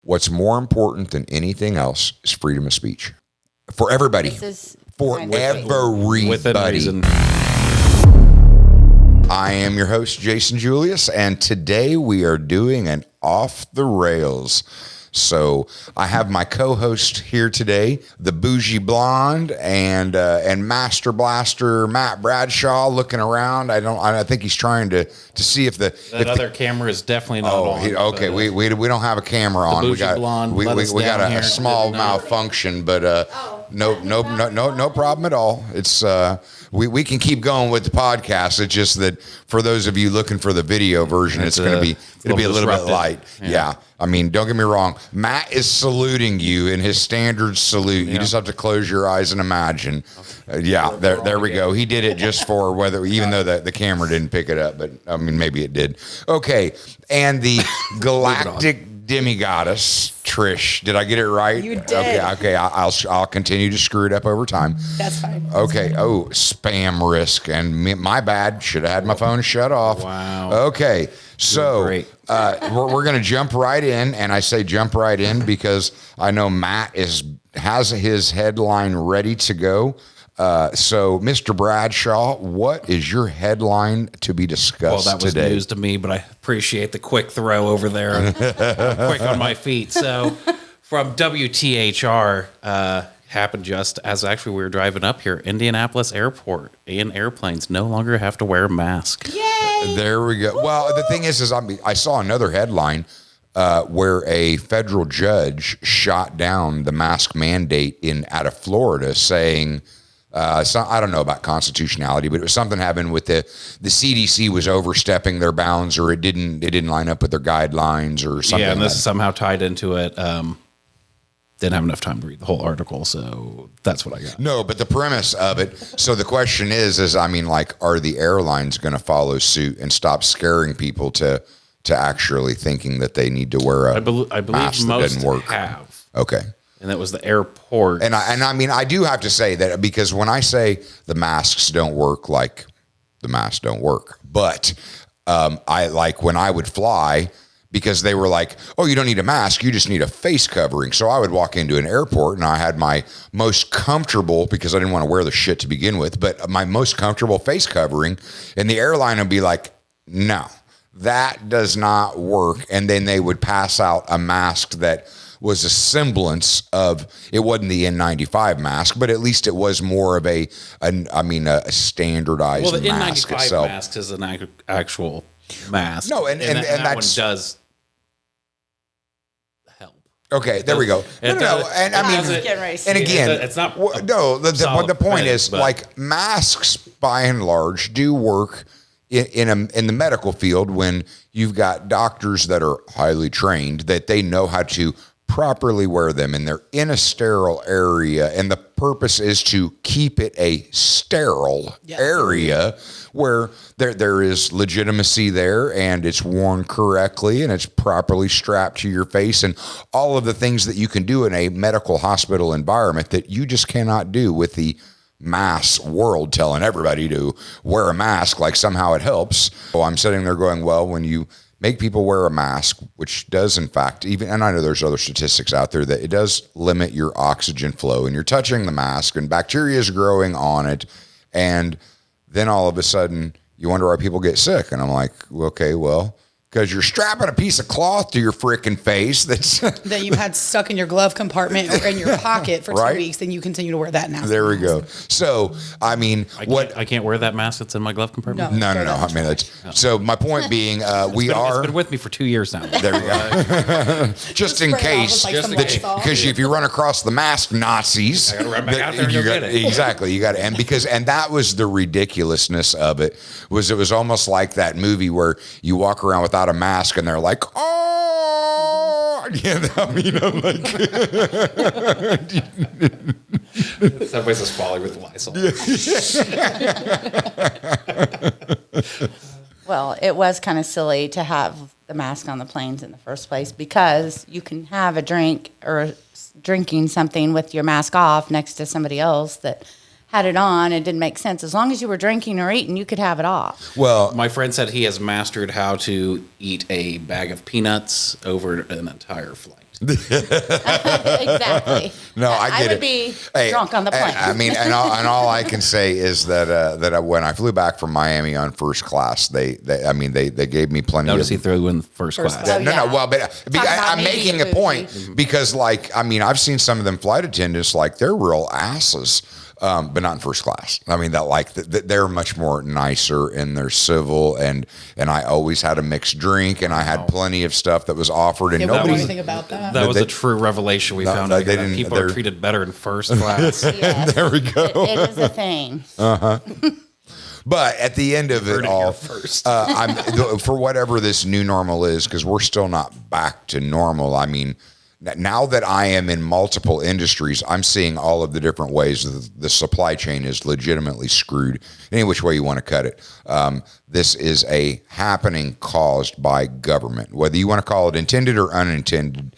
What's more important than anything else is freedom of speech for everybody. For everybody. Within reason. I am your host, Jason Julius, and today we are doing an Off the Rails. So I have my co-host here today, the Bougie Blonde and Master Blaster Matt Bradshaw, looking around. I think he's trying to see if the other camera is definitely not on. Okay, we don't have a camera on. Bougie Blonde, we got a small malfunction, but no problem at all. It's we can keep going with the podcast. It's just that for those of you looking for the video version, it'll be a little bit light. Yeah. I mean, don't get me wrong. Matt is saluting you in his standard salute. You just have to close your eyes and imagine. There we go. He did it just for even though the camera didn't pick it up, but I mean, maybe it did. Okay. And the galactic demigoddess, Trish. Did I get it right? You did. Okay. I'll continue to screw it up over time. That's fine. Okay. Oh, spam risk. And my bad. Should have had my phone shut off. Wow. Okay. So we're going to jump right in, and I say jump right in because I know Matt has his headline ready to go. So, Mr. Bradshaw, what is your headline to be discussed today? Well, that was news to me, but I appreciate the quick throw over there. I'm quick on my feet. So, from WTHR, happened just as actually we were driving up here, Indianapolis Airport, and airplanes no longer have to wear a mask. Yay! There we go. Well, the thing is I saw another headline where a federal judge shot down the mask mandate out of Florida, saying, I don't know about constitutionality, but it was something happened with the CDC was overstepping their bounds, or it didn't line up with their guidelines or something. Yeah, and this is somehow tied into it. Didn't have enough time to read the whole article, so that's what I got. No, but the premise of it. So the question is I mean, like, are the airlines going to follow suit and stop scaring people to actually thinking that they need to wear a mask that doesn't work? Have. Okay. And that was the airport. And I mean, I do have to say that because when I say the masks don't work, like the masks don't work, but I like when I would fly, because they were like, oh, you don't need a mask, you just need a face covering. So I would walk into an airport and I had my most comfortable, because I didn't want to wear the shit to begin with, but my most comfortable face covering, and the airline would be like, no, that does not work. And then they would pass out a mask that was a semblance of, it wasn't the N95 mask, but at least it was more of a standardized mask. Well, the N95 itself. mask is an actual mask. No, and that one does help. Okay, there we go. No, and I mean, and again, it's not. No, the point is, like, masks by and large do work in the medical field when you've got doctors that are highly trained, that they know how to properly wear them, and they're in a sterile area, and the purpose is to keep it a sterile area where there is legitimacy there, and it's worn correctly, and it's properly strapped to your face, and all of the things that you can do in a medical hospital environment that you just cannot do with the mass world telling everybody to wear a mask like somehow it helps. So I'm sitting there going, well, when you make people wear a mask, which does, in fact, and I know there's other statistics out there, that it does limit your oxygen flow, and you're touching the mask and bacteria is growing on it. And then all of a sudden you wonder why people get sick. And I'm like, okay, well, because you're strapping a piece of cloth to your freaking face that you've had stuck in your glove compartment or in your pocket for 2 weeks, then you continue to wear that now. There we go. So, I mean, I can't wear that mask that's in my glove compartment? No. I mean, so my point being, it's been with me for 2 years now. There we go. Just in case, because if you run across the mask Nazis, I got to run back out there and go get it. Exactly. You got to, and that was the ridiculousness of it. It was almost like that movie where you walk around without a mask and they're like, oh, yeah, I mean, I'm like, somebody's just falling with Lysol. Well, it was kind of silly to have the mask on the planes in the first place, because you can have a drink or drinking something with your mask off next to somebody else that had it on. It didn't make sense. As long as you were drinking or eating, you could have it off. Well, my friend said he has mastered how to eat a bag of peanuts over an entire flight. Exactly. No, I get it. I would be drunk on the plane. I mean, and all I can say is that when I flew back from Miami on first class, they gave me plenty. Notice of, he threw in first class. Oh, no, yeah. well, but I'm making a point because, like, I mean, I've seen some of them flight attendants, like, they're real asses. But not in first class. I mean, they're much more nicer and they're civil, and I always had a mixed drink, and I had plenty of stuff that was offered, and They won't know nobody. anything about that. That was a true revelation we found out. That people are treated better in first class. Yes. There we go. It is a thing. But at the end of it all, for whatever this new normal is, because we're still not back to normal. I mean, now that I am in multiple industries, I'm seeing all of the different ways the supply chain is legitimately screwed. Any which way you want to cut it. This is a happening caused by government. Whether you want to call it intended or unintended,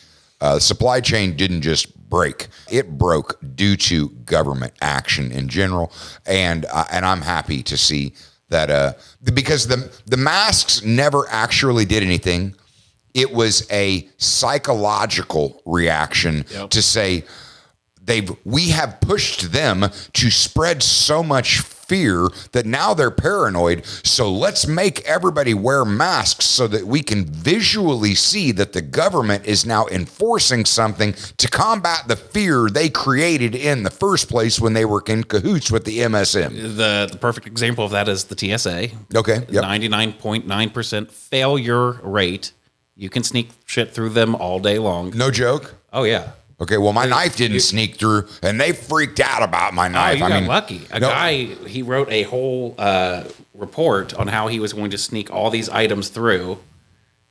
supply chain didn't just break. It broke due to government action in general. And I'm happy to see that because the masks never actually did anything. It was a psychological reaction to say we have pushed them to spread so much fear that now they're paranoid. So let's make everybody wear masks so that we can visually see that the government is now enforcing something to combat the fear they created in the first place when they were in cahoots with the MSM. The perfect example of that is the TSA. Okay. Yep. 99.9% failure rate. You can sneak shit through them all day long. No joke? Oh, yeah. Okay, well, my knife didn't sneak through, and they freaked out about my knife. You got lucky. A guy, he wrote a whole report on how he was going to sneak all these items through,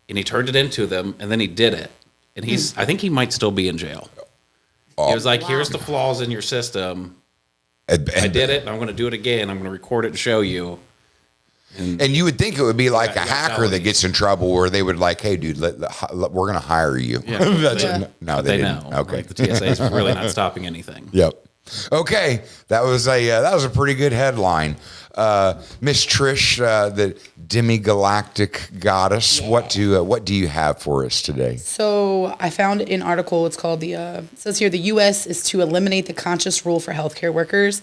and he turned it into them, and then he did it. And I think he might still be in jail. He was like, here's the flaws in your system. I did it, and I'm going to do it again. I'm going to record it and show you. And you would think it would be like a hacker that gets in trouble where they would like, hey, dude, we're going to hire you. Yeah. No, they didn't. Know. Okay. Like the TSA is really not stopping anything. Yep. Okay. That was a pretty good headline. Miss Trish, the demi-galactic goddess, what do you have for us today? So I found an article. It's called it says here, the U.S. is to eliminate the conscious rule for healthcare workers.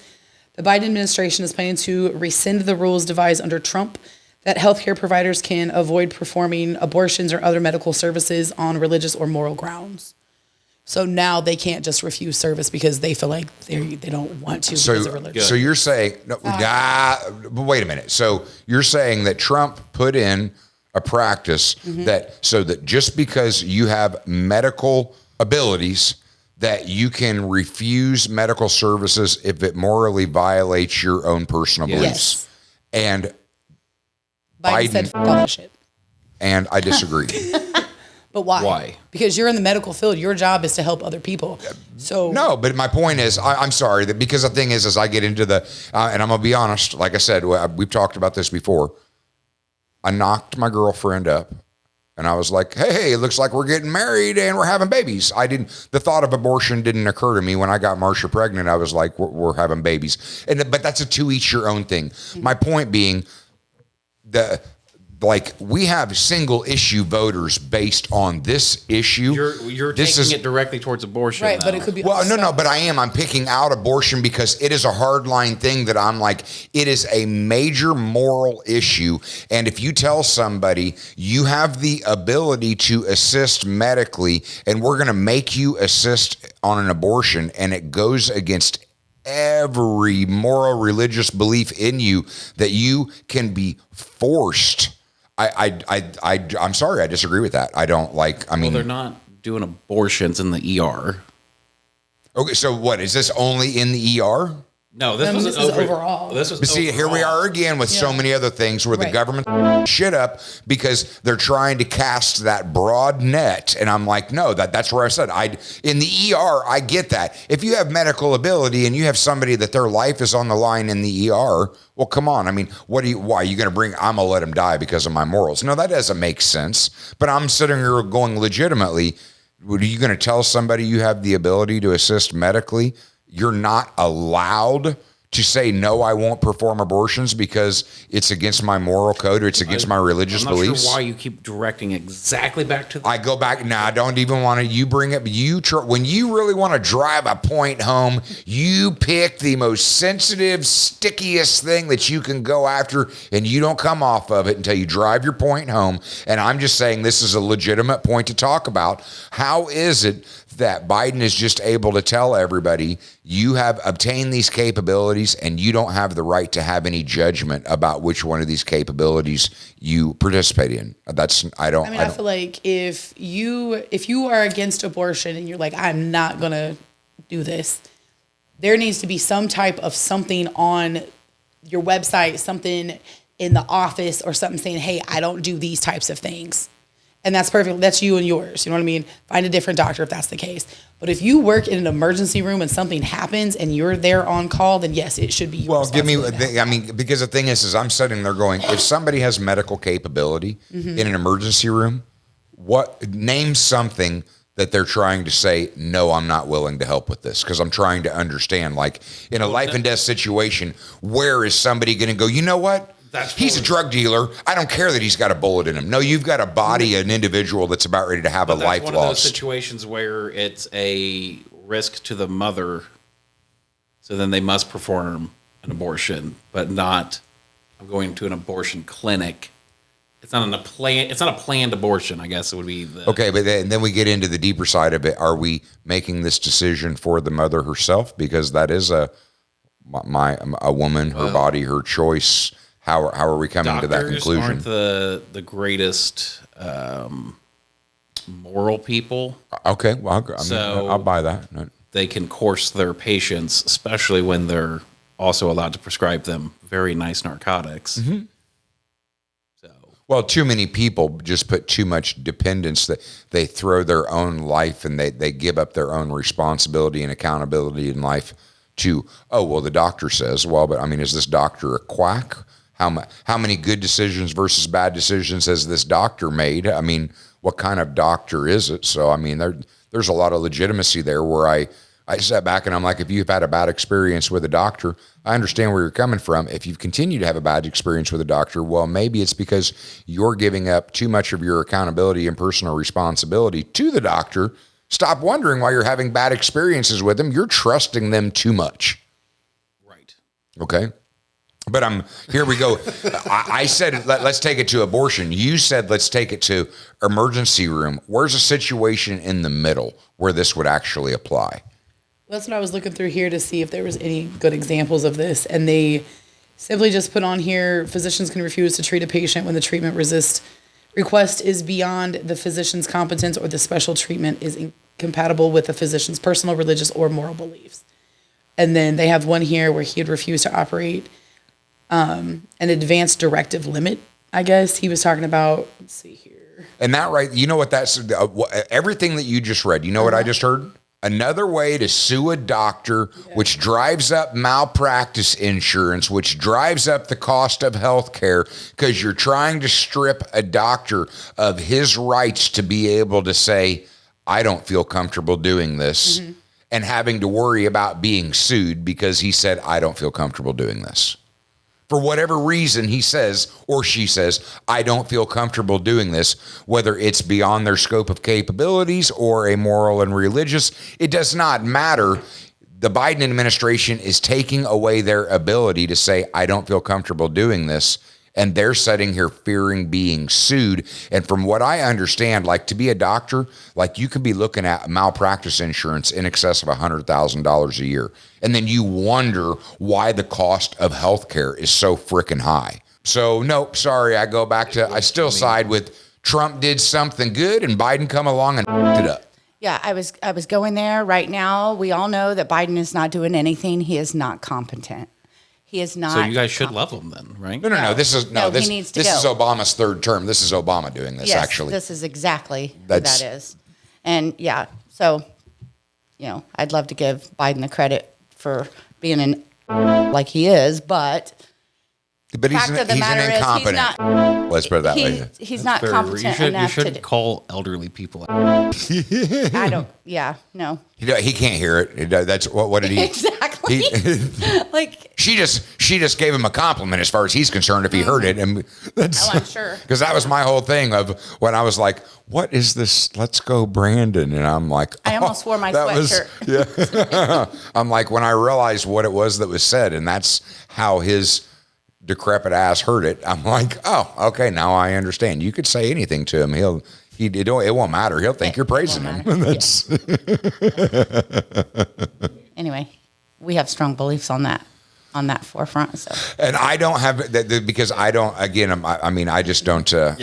The Biden administration is planning to rescind the rules devised under Trump that healthcare providers can avoid performing abortions or other medical services on religious or moral grounds. So now they can't just refuse service because they feel like they don't want to because of religion. So you're saying, but wait a minute. So you're saying that Trump put in a practice that just because you have medical abilities, that you can refuse medical services if it morally violates your own personal beliefs. Yes. And Biden said, fuck all that shit. And I disagree. But why? Why? Because you're in the medical field. Your job is to help other people. So no, but my point is, I'm sorry, that because the thing is I get into and I'm going to be honest, like I said, we've talked about this before. I knocked my girlfriend up. And I was like, hey, it looks like we're getting married and we're having babies. The thought of abortion didn't occur to me. When I got Marsha pregnant, I was like, we're having babies. But that's a to each your own thing. My point being, we have single issue voters based on this issue. You're taking it directly towards abortion. Right, though. but it could be. Well, no, but I'm picking out abortion because it is a hardline thing that I'm like, it is a major moral issue. And if you tell somebody you have the ability to assist medically and we're going to make you assist on an abortion and it goes against every moral religious belief in you that you can be forced. I'm sorry, I disagree with that. I don't like. I mean, they're not doing abortions in the ER. Okay, so what is this only in the ER? No, this was overall. This was. But see, here we are again with so many other things where the government shit up because they're trying to cast that broad net. And I'm like, no, that's where I said in the ER, I get that. If you have medical ability and you have somebody that their life is on the line in the ER, well, come on. I mean, why are you going to bring, I'm going to let them die because of my morals? No, that doesn't make sense. But I'm sitting here going legitimately, are you going to tell somebody you have the ability to assist medically? You're not allowed to say, no, I won't perform abortions because it's against my moral code or it's against my religious beliefs? Sure why you keep directing exactly back to I go back. Now, I don't even want to, you bring it, but when you really want to drive a point home, you pick the most sensitive, stickiest thing that you can go after, and you don't come off of it until you drive your point home. And I'm just saying this is a legitimate point to talk about. How is it that Biden is just able to tell everybody, you have obtained these capabilities and you don't have the right to have any judgment about which one of these capabilities you participate in? I feel like if you are against abortion and you're like, I'm not going to do this, there needs to be some type of something on your website, something in the office or something saying, hey, I don't do these types of things. And that's perfect. That's you and yours. You know what I mean? Find a different doctor if that's the case. But if you work in an emergency room and something happens and you're there on call, then yes, it should be your responsibility. Because the thing is I'm sitting there going, if somebody has medical capability in an emergency room, name something that they're trying to say, no, I'm not willing to help with this, because I'm trying to understand, in a life and death situation, where is somebody going to go, you know what? He's a drug dealer. I don't care that he's got a bullet in him. No, you've got a body, an individual that's about ready to have a life loss. One of those situations where it's a risk to the mother, so then they must perform an abortion, but not I'm going to an abortion clinic. It's not a planned abortion, I guess it would be. Okay, but then we get into the deeper side of it. Are we making this decision for the mother herself? Because that is a woman, her body, her choice. How are we coming to that conclusion? Aren't the greatest moral people. Okay, well, I'll buy that. They can coerce their patients, especially when they're also allowed to prescribe them very nice narcotics. Mm-hmm. Well, too many people just put too much dependence that they throw their own life and they give up their own responsibility and accountability in life to, the doctor says, is this doctor a quack? How many good decisions versus bad decisions has this doctor made? I mean, what kind of doctor is it? So, there's a lot of legitimacy there where I sat back and I'm like, if you've had a bad experience with a doctor, I understand where you're coming from. If you've continued to have a bad experience with a doctor, well, maybe it's because you're giving up too much of your accountability and personal responsibility to the doctor. Stop wondering why you're having bad experiences with them. You're trusting them too much. Right. Okay. But here we go. I said, let's take it to abortion. You said, let's take it to emergency room. Where's a situation in the middle where this would actually apply? That's what I was looking through here to see if there was any good examples of this. And they simply just put on here, physicians can refuse to treat a patient when the treatment request is beyond the physician's competence or the special treatment is incompatible with the physician's personal, religious, or moral beliefs. And then they have one here where he had refused to operate an advanced directive limit, I guess. He was talking about, let's see here. And that, right, you know what that's, everything that you just read, you know what I just heard? Another way to sue a doctor, which drives up malpractice insurance, which drives up the cost of health care, because you're trying to strip a doctor of his rights to be able to say, I don't feel comfortable doing this, and having to worry about being sued because he said, I don't feel comfortable doing this. For whatever reason he says or she says, I don't feel comfortable doing this, whether it's beyond their scope of capabilities or a moral and religious, it does not matter. The Biden administration is taking away their ability to say, I don't feel comfortable doing this. And they're sitting here fearing being sued. And from what I understand, to be a doctor, you could be looking at malpractice insurance in excess of $100,000 a year. And then you wonder why the cost of healthcare is so freaking high. So, no, sorry, I still side with Trump did something good and Biden come along and f***ed it up. Yeah, I was going there right now. We all know that Biden is not doing anything. He is not competent. He is not. So you guys should love him then, right? No. This is he needs to go. Is Obama's third term. This is Obama doing this, actually. This is exactly what that is. And so, I'd love to give Biden the credit for being like he is, but But he's an incompetent. Let's put it that way. He's not competent enough You should call elderly people. I don't. Yeah, no. He can't hear it. That's what did he? Exactly. Like she just gave him a compliment as far as he's concerned if he heard it, and that's. Oh, I'm sure. Because that was my whole thing of when I was like, "What is this? Let's go, Brandon," and I'm like, I almost wore my sweatshirt. Yeah. I'm like when I realized what it was that was said, and that's how his decrepit ass heard it. I'm like, oh, okay, now I understand. You could say anything to him. It won't matter. He'll think you're praising him. That's Anyway, we have strong beliefs on that forefront. So, and I don't have that because I don't. Again, I just don't. I'm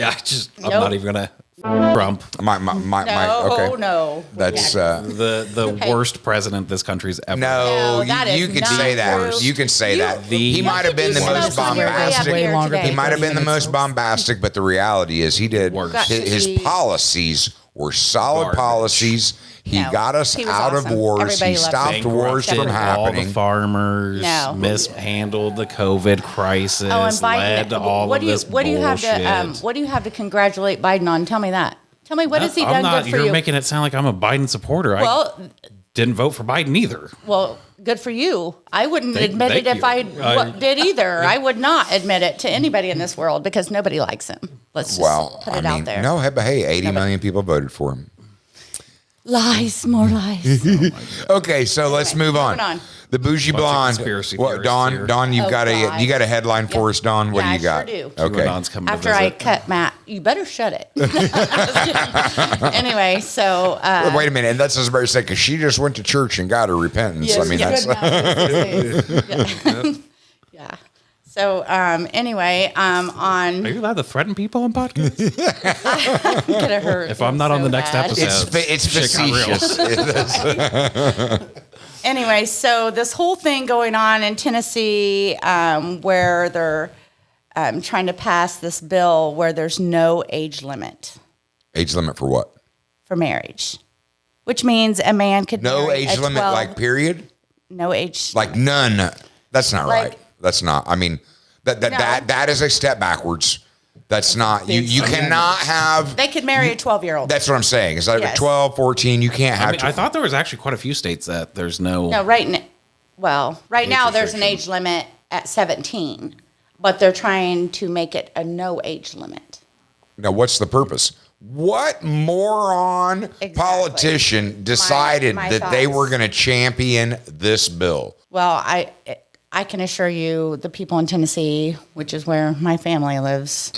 not even gonna. Trump. Okay. No. That's the worst president this country's ever. No, that you is can not say that. true. You can say that. He might have been the most bombastic. He might have been the most bombastic, but the reality is he did. His policies were solid policies. He got us out of wars. He stopped wars from happening. All the farmers mishandled the COVID crisis. And Biden, led to all of this what do you have to what do you have to congratulate Biden on? Tell me that. Tell me what has he done good for you? You're making it sound like I'm a Biden supporter. Well, I didn't vote for Biden either. Well, good for you. I wouldn't admit it if I did either. I would not admit it to anybody in this world because nobody likes him. Let's just put it out there. No, but hey, 80 million people voted for him. Lies, more lies. Okay, so let's move on. The Bougie Blonde. Dawn, you got a headline for us, Dawn. What do you got? Sure do. Okay. After I cut Matt, you better shut it. Anyway, so wait a minute, and that's just very sad because she just went to church and got her repentance. Yes, I mean, that's yeah. So anyway, on. Are you allowed to threaten people on podcasts? I'm gonna hurt. If I'm not on the next episode, it's facetious. Anyway, so this whole thing going on in Tennessee, where they're trying to pass this bill where there's no age limit. Age limit for what? For marriage, which means a man could no marry age limit, like period. No age, like none. That's not right. That's not. I mean, that is a step backwards. That's not, you cannot have. They could marry a 12-year-old. That's what I'm saying. It's like 12, 14, you can't have. I thought there was actually quite a few states that there's no. No, right now there's an age limit at 17, but they're trying to make it a no age limit. Now, what's the purpose? What moron politician decided that they were going to champion this bill? Well, I can assure you the people in Tennessee, which is where my family lives,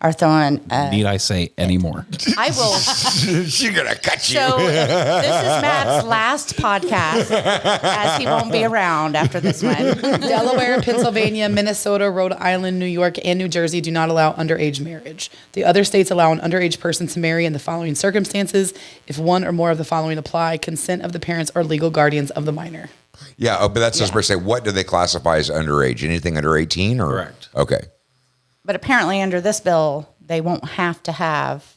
are throwing... Need I say any more? I will... She's going to cut you. So this is Matt's last podcast, as he won't be around after this one. Delaware, Pennsylvania, Minnesota, Rhode Island, New York, and New Jersey do not allow underage marriage. The other states allow an underage person to marry in the following circumstances. If one or more of the following apply, consent of the parents or legal guardians of the minor. Yeah, but that's just per se. What do they classify as underage? Anything under 18? Or? Correct. Okay. But apparently under this bill, they won't have to have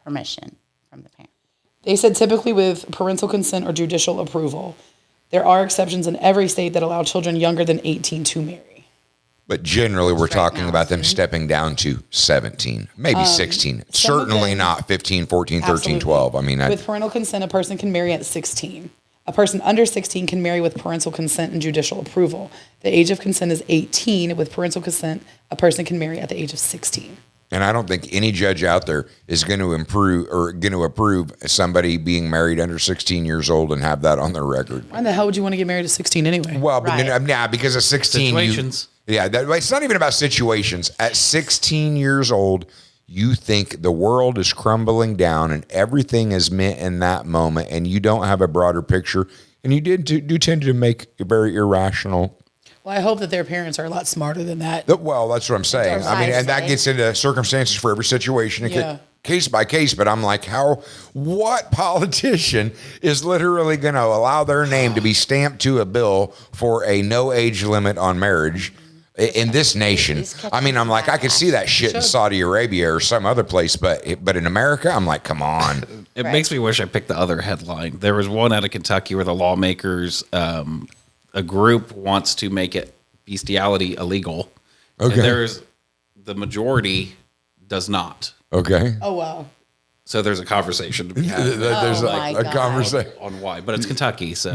permission from the parent. They said typically with parental consent or judicial approval. There are exceptions in every state that allow children younger than 18 to marry. But generally, we're talking about them stepping down to 17, maybe 16. Certainly not 15, 14, 13, absolutely. 12. I mean, with parental consent, a person can marry at 16. A person under 16 can marry with parental consent and judicial approval. The age of consent is 18. With parental consent, a person can marry at the age of 16. And I don't think any judge out there is going to approve somebody being married under 16 years old and have that on their record. Why the hell would you want to get married at 16 anyway? Well, but because at 16, situations. It's not even about situations. At 16 years old, you think the world is crumbling down and everything is meant in that moment, and you don't have a broader picture, and you do tend to make a very irrational. Well, I hope that their parents are a lot smarter than that. Well, that's what I'm saying. I mean, and that gets into circumstances for every situation, case by case. But I'm like, what politician is literally going to allow their name to be stamped to a bill for a no age limit on marriage? In this nation, I mean, I'm like, I could see that shit in Saudi Arabia or some other place, but in America, I'm like, come on. It makes me wish I picked the other headline. There was one out of Kentucky where the lawmakers, a group wants to make it bestiality illegal Okay. And the majority does not. Okay. Oh, wow. So there's a conversation to be had There's my a God. conversation. on why, but it's Kentucky, so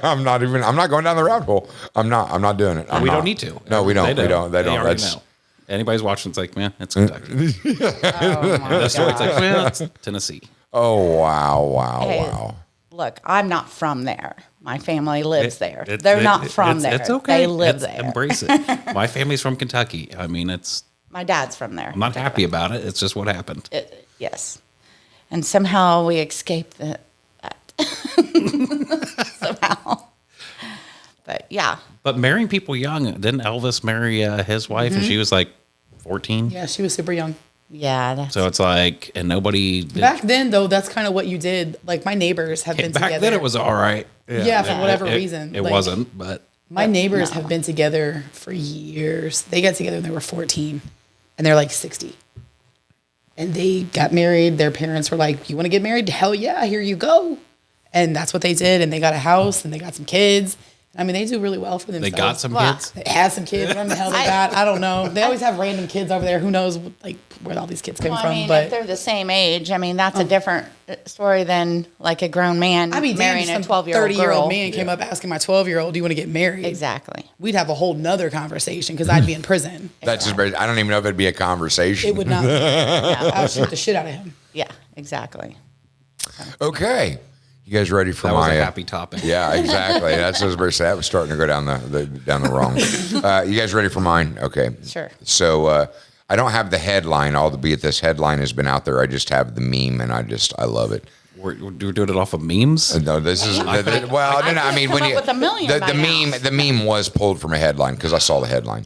I'm not going down the rabbit hole. I'm not doing it. we don't need to. No, we don't. They We don't. They don't. already That's know. Anybody's watching, it's like, man, it's Kentucky. Oh my That's why it's like, God. well, it's Tennessee. oh wow. Hey, Look, I'm not from there. My family lives there. It- They're it- not from there. It's okay. They live there. Embrace it. My family's from Kentucky. I mean, My dad's from there. I'm not happy about it. It's just what happened. Yes. And somehow we escaped that. Somehow. But yeah. But marrying people young, didn't Elvis marry his wife and she was like 14? Yeah, she was super young. Yeah. That's, So it's like, and nobody did. Back then, though, that's kind of what you did. Like, my neighbors have been Back together. then it was all right. Yeah, for whatever It- reason. It Like, wasn't, but My neighbors No. have been together for years. They got together when they were 14, and they're like 60. And they got married. Their parents were like, "You want to get married? Hell yeah, here you go." And that's what they did. And they got a house and they got some kids. I mean, they do really well for they themselves. got some Wow. kids. They had some kids. What the hell they got? I don't know. They always have random kids over there. Who knows, like, where all these kids come well, from? I mean, But if they're the same age, I mean, that's a different story than like a grown man I mean, marrying a 12-year-old 30-year-old girl. man came up asking my 12-year-old, "Do you want to get married?" Exactly. We'd have a whole nother conversation because I'd be in prison. That's just. I don't even know if it'd be a conversation. It would not. I would shoot the shit out of him. Yeah, exactly. Okay. You guys ready for That was my a happy topic. Yeah, exactly. That's what I was very sad. That was starting to go down the wrong. You guys ready for mine? Okay. Sure. So I don't have the headline, albeit this headline has been out there. I just have the meme, and I love it. We're doing it off of memes. No, this is well. No, I mean, when come you up with a million by now. the meme was pulled from a headline because I saw the headline.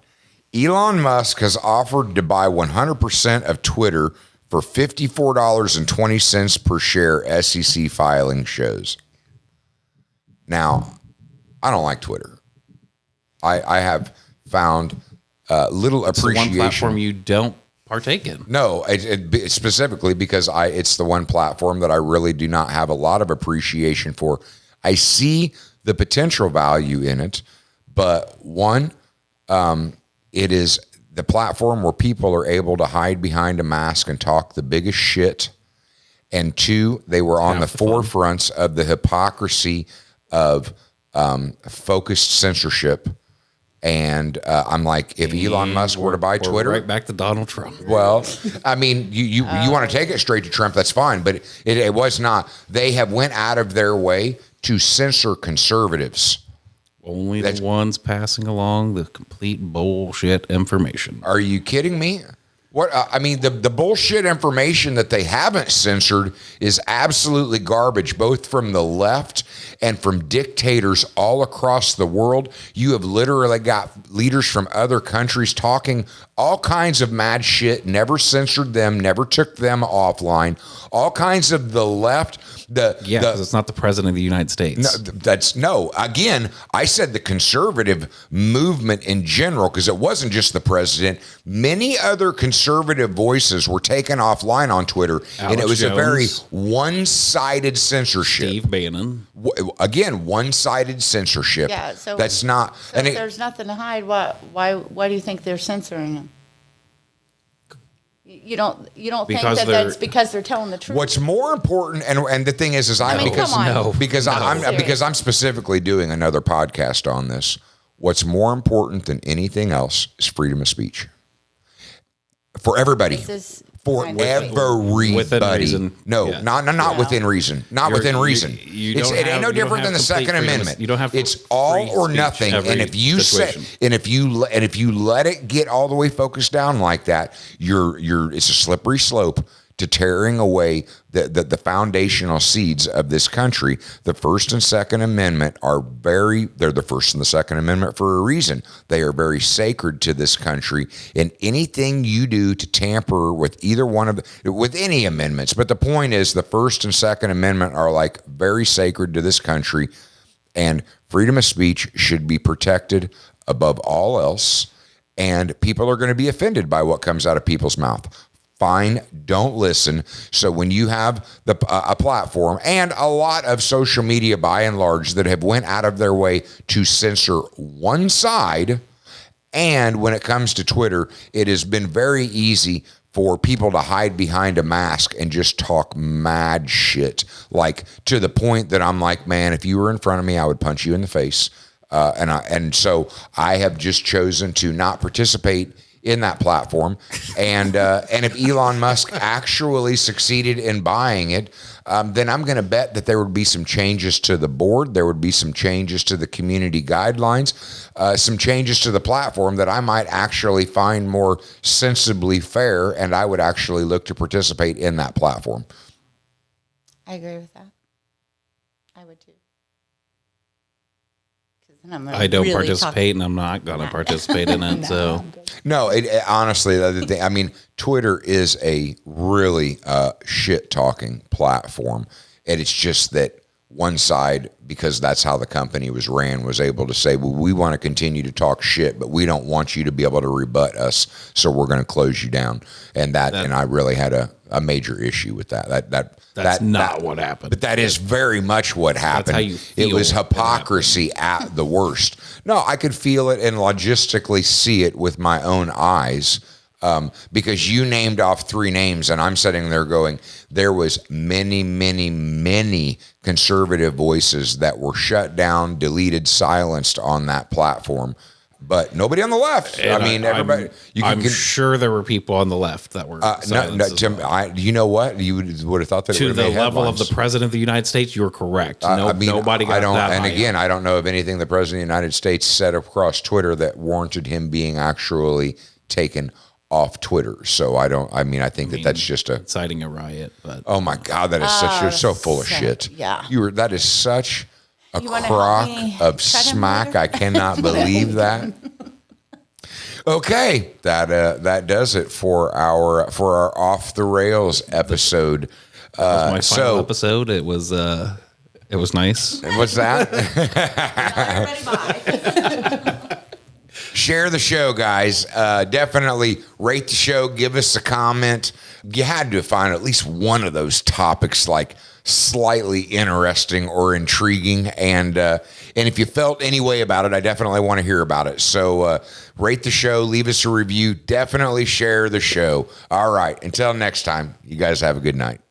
Elon Musk has offered to buy 100% of Twitter for $54.20 per share. SEC filing shows. Now, I don't like Twitter. I have found little It's the one appreciation. platform you don't partake in. No, it specifically because it's the one platform that I really do not have a lot of appreciation for. I see the potential value in it, but one, it is the platform where people are able to hide behind a mask and talk the biggest shit. And two, they were on the forefronts of the hypocrisy of focused censorship. And I'm like, if Elon Musk were to buy We're Twitter, right back to Donald Trump. well, I mean, you want to take it straight to Trump, that's fine. But it was not. They have went out of their way to censor conservatives. Only the ones passing along the complete bullshit information. Are you kidding me? What I mean, the bullshit information that they haven't censored is absolutely garbage, both from the left and from dictators all across the world. You have literally got leaders from other countries talking all kinds of mad shit, never censored them, never took them offline. All kinds of the left. Because it's not the president of the United States. Again, I said the conservative movement in general, because it wasn't just the president. Many other conservative voices were taken offline on Twitter, and it was Alex a very Jones. One-sided censorship. Steve Bannon. Again, one-sided censorship. Yeah, so that's not. So if there's nothing to hide, why do you think they're censoring them? You don't think Because that they're- that's because they're telling the truth? What's more important, and the thing is I mean, because come on. No. because I'm Serious. because I'm specifically doing another podcast on this. What's more important than anything else is freedom of speech for everybody. This is For kind of everybody. Within reason. No, Yeah. not Yeah. within reason. Not You're- within you- reason. you It don't ain't have- no you don't different than have the complete Second freedom of- Amendment. you don't have It's free all or speech nothing. every And if you situation. if you let it get all the way focused down like that, it's a slippery slope to tearing away the foundational seeds of this country. The First and Second Amendment they're the First and the Second Amendment for a reason. They are very sacred to this country, and anything you do to tamper with either one with any amendments. But the point is the First and Second Amendment are like very sacred to this country, and freedom of speech should be protected above all else. And people are going to be offended by what comes out of people's mouth. Fine, don't listen. So when you have a platform and a lot of social media by and large that have went out of their way to censor one side And when it comes to Twitter, it has been very easy for people to hide behind a mask and just talk mad shit, like to the point that I'm like, man, if you were in front of me, I would punch you in the face. And so I have just chosen to not participate in that platform. And if Elon Musk actually succeeded in buying it, then I'm going to bet that there would be some changes to the board. There would be some changes to the community guidelines, some changes to the platform that I might actually find more sensibly fair. And I would actually look to participate in that platform. I agree with that. I would too. I don't participate, and I'm not going to participate in it. So, no, honestly, the other thing, I mean, Twitter is a really shit talking platform, and it's just that one side, because that's how the company was ran, was able to say, well, we want to continue to talk shit, but we don't want you to be able to rebut us, so we're going to close you down. And and I really had a major issue with that. That's not what happened. But that is very much what happened. That's how you feel. It was hypocrisy at the worst. No, I could feel it and logistically see it with my own eyes, because you named off 3 names, and I'm sitting there going, there was many, many, many conservative voices that were shut down, deleted, silenced on that platform. But nobody on the left. And I mean, everybody. I'm sure there were people on the left that were. Tim, you know what? You would have thought that to the level of the president of the United States. You're correct. Nobody got that. And again, I don't know of anything the president of the United States said across Twitter that warranted him being actually taken off Twitter. So I think that's just inciting a riot. But oh my God, that is you're so full of shit. Yeah, that is such a crock of smack. I cannot believe that. Okay, that does it for our off the rails episode. That was my final episode. It was nice. What's that? Everybody bye. Share the show, guys. Definitely rate the show. Give us a comment. You had to find at least one of those topics like slightly interesting or intriguing, and if you felt any way about it, I definitely want to hear about it. So rate the show, leave us a review, definitely share the show. All right, until next time, you guys have a good night.